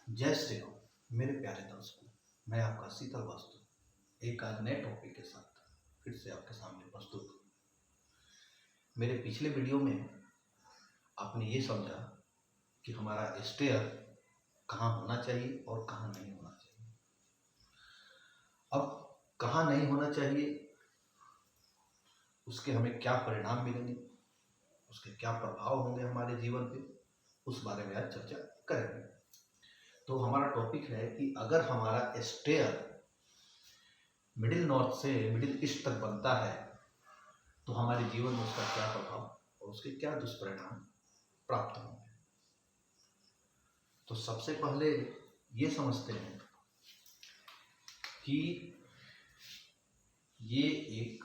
जय श्री राम मेरे प्यारे दर्शकों। मैं आपका शीतल वास्तु एक आज नए टॉपिक के साथ फिर से आपके सामने प्रस्तुत हूँ। मेरे पिछले वीडियो में आपने ये समझा कि हमारा स्टेयर कहाँ होना चाहिए और कहाँ नहीं होना चाहिए। अब कहाँ नहीं होना चाहिए, उसके हमें क्या परिणाम मिलेंगे, उसके क्या प्रभाव होंगे हमारे जीवन पे, उस बारे में आज चर्चा करेंगे। तो हमारा टॉपिक है कि अगर हमारा स्टेयर मिडिल नॉर्थ से मिडिल ईस्ट तक बनता है तो हमारे जीवन में उसका क्या प्रभाव और उसके क्या दुष्परिणाम प्राप्त होंगे। तो सबसे पहले ये समझते हैं कि ये एक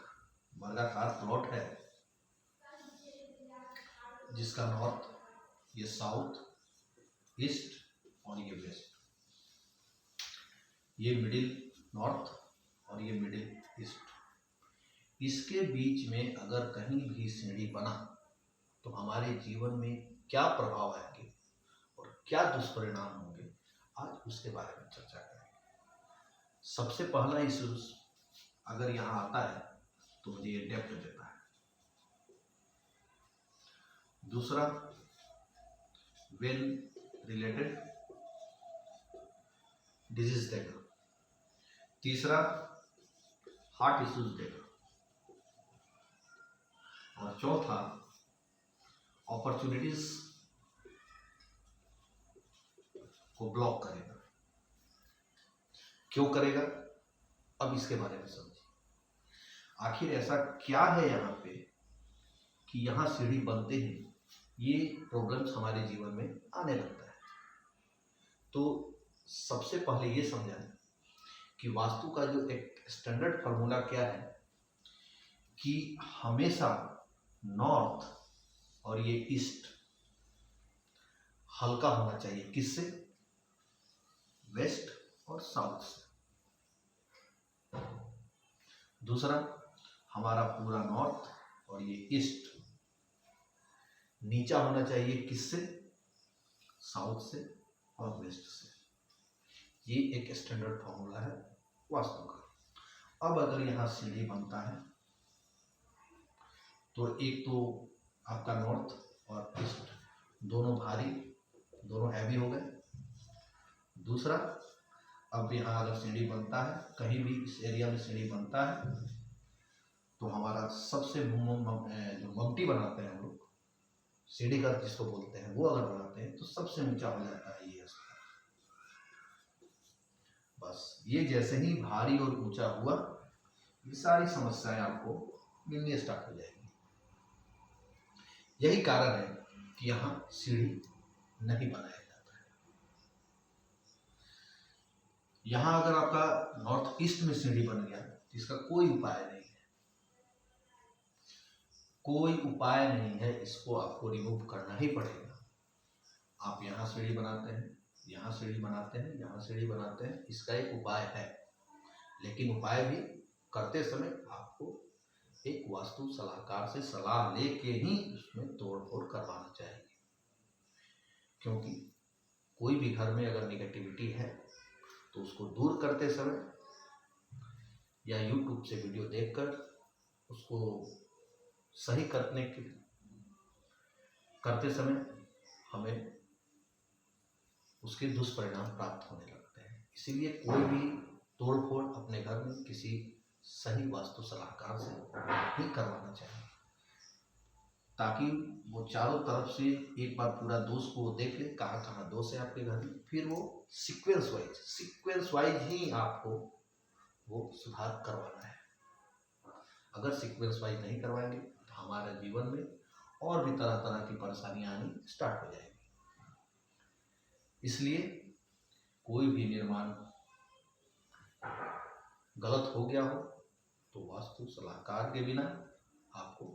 वर्गाकार प्लॉट है जिसका नॉर्थ, ये साउथ, ईस्ट और ये वेस्ट, ये मिडिल नॉर्थ और ये मिडिल ईस्ट। इसके बीच में अगर कहीं भी सीढ़ी बना तो हमारे जीवन में क्या प्रभाव आएंगे और क्या दुष्परिणाम होंगे, आज उसके बारे में चर्चा करेंगे। सबसे पहला इशू अगर यहाँ आता है तो मुझे ये डेप्थ देता है। दूसरा वेल रिलेटेड डिजीज देगा। तीसरा हार्ट इश्यूज देगा। और चौथा अपॉर्चुनिटीज को ब्लॉक करेगा। क्यों करेगा, अब इसके बारे में समझिए। आखिर ऐसा क्या है यहाँ पे कि यहाँ सीढ़ी बनते ही ये प्रॉब्लम्स हमारे जीवन में आने लगता है। तो सबसे पहले ये समझाएं कि वास्तु का जो एक स्टैंडर्ड फार्मूला क्या है कि हमेशा नॉर्थ और ये ईस्ट हल्का होना चाहिए। किससे? वेस्ट और साउथ से। दूसरा, हमारा पूरा नॉर्थ और ये ईस्ट नीचा होना चाहिए। किससे? साउथ से और वेस्ट से। ये एक स्टैंडर्ड फॉर्मूला है वास्तु का। अब अगर यहाँ सीढ़ी बनता है तो एक तो आपका नॉर्थ और ईस्ट दोनों भारी, दोनों हैवी हो गए। दूसरा, अब यहाँ अगर सीढ़ी बनता है, कहीं भी इस एरिया में सीढ़ी बनता है तो हमारा सबसे जो ममटी बनाते हैं हम लोग, सीढ़ी का जिसको बोलते हैं, वो अगर बनाते हैं तो सबसे ऊंचा हो जाता है ये स्तर। बस ये जैसे ही भारी और ऊंचा हुआ, ये सारी समस्याएं आपको मिलनी स्टार्ट हो जाएगी। यही कारण है कि यहाँ सीढ़ी नहीं बनाया जाता है। यहाँ अगर आपका नॉर्थ ईस्ट में सीढ़ी बन गया तो इसका कोई उपाय नहीं है, कोई उपाय नहीं है। इसको आपको रिमूव करना ही पड़ेगा। आप यहाँ सीढ़ी बनाते हैं, यहाँ सीढ़ी बनाते हैं, यहाँ सीढ़ी बनाते हैं, इसका एक उपाय है। लेकिन उपाय भी करते समय आपको एक वास्तु सलाहकार से सलाह लेके ही उसमें तोड़ फोड़ करवाना चाहिए। क्योंकि कोई भी घर में अगर निगेटिविटी है तो उसको दूर करते समय या YouTube से वीडियो देखकर उसको सही करते समय हमें उसके दुष्परिणाम प्राप्त होने लगते हैं। इसीलिए कोई भी तोड़फोड़ अपने घर में किसी सही वास्तु सलाहकार से ही करवाना चाहिए, ताकि वो चारों तरफ से एक बार पूरा दोष को देख ले, कहाँ कहाँ दोष है आपके घर में। फिर वो सीक्वेंस वाइज ही आपको वो सुधार करवाना है। अगर सीक्वेंस वाइज नहीं करवाएंगे तो हमारे जीवन में और भी तरह तरह की परेशानियां आनी स्टार्ट हो जाएगी। इसलिए कोई भी निर्माण गलत हो गया हो तो वास्तु सलाहकार के बिना आपको